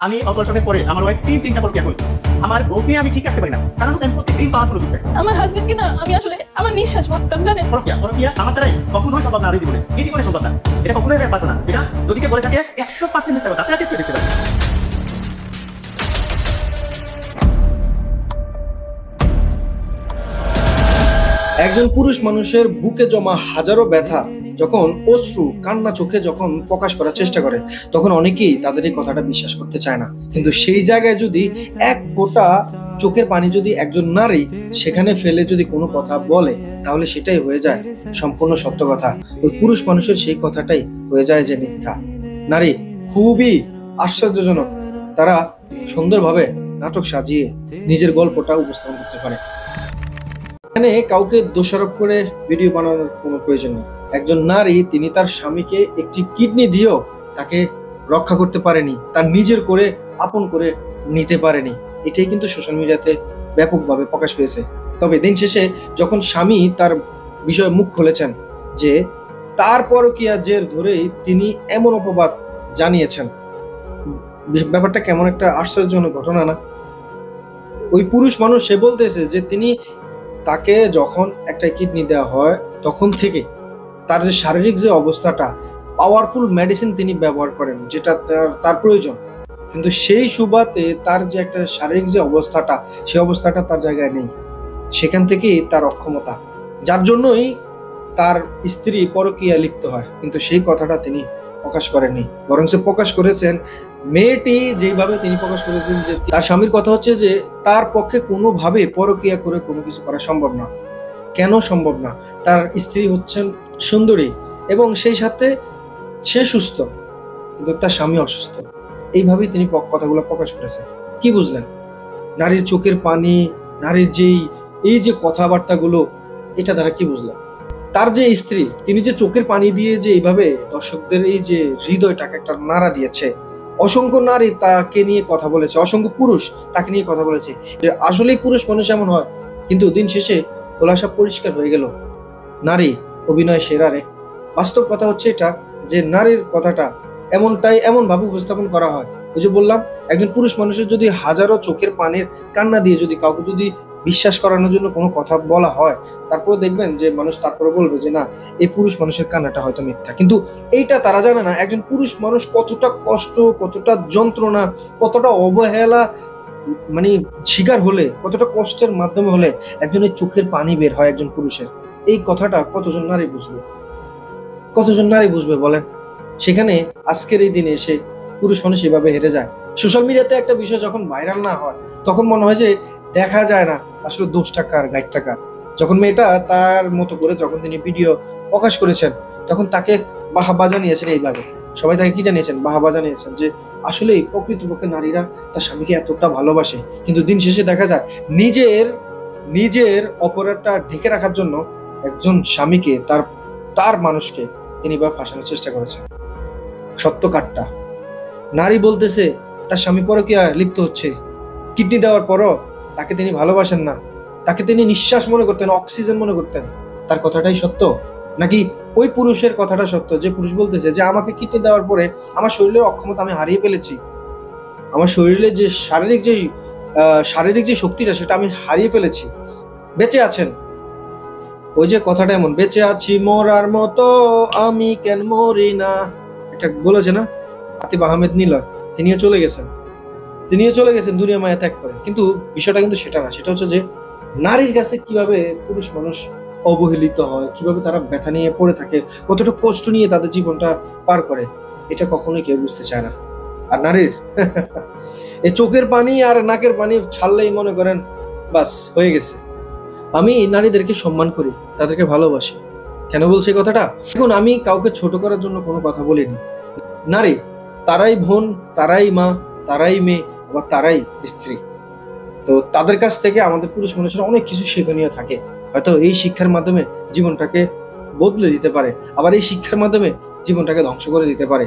আমি অপারেশনের পরে আমার ওয়াইফ তিনটা পরকিয়া করি। আমার বউকে আমি ঠিক রাখতে পারি না, কারণ আমি প্রত্যেকদিন 5 ওষুধ খাই। আমার হাজবেন্ডকে না আমি আসলে আমার নিঃশ্বাস মারতাম, জানেন? পরকিয়া আমার দ্বারাই কখনোই সম্ভব না, এই জীবনে সম্ভব না। এটা কখনোই পারবো না। এটা যদি কেউ বলে থাকে 100% মিথ্যা কথা, তারা টেস্ট করে দেখতে পারে। একজন পুরুষ মানুষের বুকে জমা হাজারো ব্যথা যখন অশ্রু কান্না চোখে যখন প্রকাশ করার চেষ্টা করে, তখন অনেকেই তাদের এই কথাটা বিশ্বাস করতে চায় না। কিন্তু সেই জায়গায় যদি এক ফোঁটা চোখের পানি যদি একজন নারী সেখানে ফেলে যদি কোনো কথা বলে, তাহলে সেটাই হয়ে যায় সম্পূর্ণ সত্য কথা। ওই পুরুষ মানুষের সেই কথাটাই হয়ে যায় যে মিথ্যা। নারী খুবই আশ্চর্যজনক, তারা সুন্দরভাবে নাটক সাজিয়ে নিজের গল্পটা উপস্থাপন করতে পারে। এখানে কাউকে দোষারোপ করে ভিডিও বানানোর কোনো প্রয়োজন নেই। একজন নারী তিনি তার স্বামীকে একটি কিডনি দিয়েও তাকে রক্ষা করতে পারেনি, তার নিজের করে আপন করে নিতে পারেনি। এটাই কিন্তু সোশ্যাল মিডিয়াতে ব্যাপকভাবে প্রকাশ পেয়েছে। তবে দিন শেষে যখন স্বামী তার বিষয়ে মুখ খুলেছেন যে তার পরকীয়া জের ধরেই তিনি এমন অপবাদ জানিয়েছেন, ব্যাপারটা কেমন একটা আশ্চর্যজনক ঘটনা না? ওই পুরুষ মানুষ সে বলতেছে যে তিনি তাকে যখন একটা কিডনি দেওয়া হয় তখন থেকে তার যে শারীরিক যে অবস্থাটা, পাওয়ারফুল মেডিসিন তিনি ব্যবহার করেন যেটা তার প্রয়োজন, কিন্তু সেই সুবাদে তার যে একটা শারীরিক যে অবস্থাটা, সেই অবস্থাটা তার জায়গায় নেই। সেখান থেকেই তার অক্ষমতা, যার জন্যই তার স্ত্রী পরকীয়া লিপ্ত হয়। কিন্তু সেই কথাটা তিনি প্রকাশ করেননি, বরং সে প্রকাশ করেছেন মেয়েটি যেভাবে তিনি প্রকাশ করেছেন যে তার স্বামীর কথা হচ্ছে যে তার পক্ষে কোনোভাবে পরকীয়া করে কোনো কিছু করা সম্ভব না। কেন সম্ভব না? তার স্ত্রী হচ্ছেন সুন্দরী এবং সেই সাথে সে সুস্থ, কিন্তু তার স্বামী অসুস্থ। এইভাবেই তিনি কথাগুলো প্রকাশ করেছেন। কি বুঝলেন? নারীর চোখের পানি, নারীর এই যে কথাবার্তাগুলো, এটা দ্বারা কি বুঝলেন? তার যে স্ত্রী তিনি যে চোখের পানি দিয়ে যে এইভাবে দর্শকদের এই যে হৃদয়টাকে একটা নাড়া দিয়েছে, অসংখ্য নারী তাকে নিয়ে কথা বলেছে, অসংখ্য পুরুষ তাকে নিয়ে কথা বলেছে যে আসলেই পুরুষ মানুষ এমন হয়। কিন্তু দিন শেষে খোলাসা পরিষ্কার হয়ে গেল, নারী অভিনয় সেরা রে। বাস্তব কথা হচ্ছে এটা যে নারীর কথাটা এমন ভাবে উপস্থাপন করা হয়। ওই যে বললাম, একজন পুরুষ মানুষের যদি হাজারো চোখের পানির কান্না দিয়ে যদি কাউকে যদি বিশ্বাস করানোর জন্য কোনো কথা বলা হয়, তারপরে দেখবেন যে মানুষ তারপরে বলবে যে না, এই পুরুষ মানুষের কান্নাটা হয়তো মিথ্যা। কিন্তু এইটা তারা জানে না একজন পুরুষ মানুষ কতটা কষ্ট, কতটা যন্ত্রণা, কতটা অবহেলা মানে শিকার হলে, কতটা কষ্টের মাধ্যমে হলে একজনের চোখের পানি বের হয় একজন পুরুষের। এই কথাটা কতজন নারী বুঝবে বলেন? সেখানে আজকের এই দিনে এসে পুরুষ মানুষ এভাবে হেরে যায়। সোশ্যাল মিডিয়াতে একটা বিষয় যখন ভাইরাল না হয়, তখন মনে হয় যে দেখা যায় না আসলে দোষটা কার, গাইডটা কার। যখন মেয়েটা তার মতো করে যখন তিনি ভিডিও প্রকাশ করেছেন, তখন তাকে বাহাবা জানিয়েছেন। এইভাবে সবাই তাকে কি জানিয়েছেন? বাহাবা জানিয়েছেন যে আসলে প্রকৃতপক্ষে নারীরা তার স্বামীকে এতটা ভালোবাসে। কিন্তু দিন শেষে দেখা যায় নিজের অপরাধটা ঢেকে রাখার জন্য একজন স্বামীকে, তার মানুষকে তিনি বা ফাঁসানোর চেষ্টা করেছেন। সত্য কাটটা নারী বলতেছে তার স্বামী পরকীয়া লিপ্ত হচ্ছে, কিডনি দেওয়ার পরও তাকে তিনি ভালোবাসেন না, তাকে তিনি নিঃশ্বাস মনে করতেন, অক্সিজেন মনে করতেন। তার কথাটাই সত্য, নাকি ওই পুরুষের কথাটা সত্য যে পুরুষ বলতেছে যে আমাকে কিডনি দেওয়ার পরে আমার শরীরের অক্ষমতা আমি হারিয়ে ফেলেছি, আমার শরীরে যে শারীরিক যে শক্তিটা সেটা আমি হারিয়ে ফেলেছি, বেঁচে আছেন? ওই যে কথাটা এমন, বেঁচে আছি মরার মতো আমি কেন মরি না, এটা বলেছে না আতিফ আহমেদ নিলয়। তিনিও চলে গেছেন দুনিয়া মায়া ত্যাগ করে। কিন্তু বিষয়টা কিন্তু সেটা না, সেটা হচ্ছে যে নারীর কাছে কিভাবে পুরুষ মানুষ অবহেলিত হয়, কিভাবে তারা ব্যথা নিয়ে পড়ে থাকে, কতটা কষ্ট নিয়ে তাদের জীবনটা পার করে, এটা কখনোই কেউ বুঝতে চায় না। আর নারীর এই চোখের পানি আর নাকের পানি ছাড়লেই মনে করেন বাস হয়ে গেছে। আমি নারীদেরকে সম্মান করি, তাদেরকে ভালোবাসি। কেন বলছি কথাটা? এখন আমি কাউকে ছোট করার জন্য কোনো কথা বলিনি। নারী তারাই বোন, তারাই মা, তারাই মেয়ে, আবার তারাই স্ত্রী। তো তাদের কাছ থেকে আমাদের পুরুষ মানুষের অনেক কিছু শিক্ষণীয় থাকে। হয়তো এই শিক্ষার মাধ্যমে জীবনটাকে বদলে দিতে পারে, আবার এই শিক্ষার মাধ্যমে জীবনটাকে ধ্বংস করে দিতে পারে।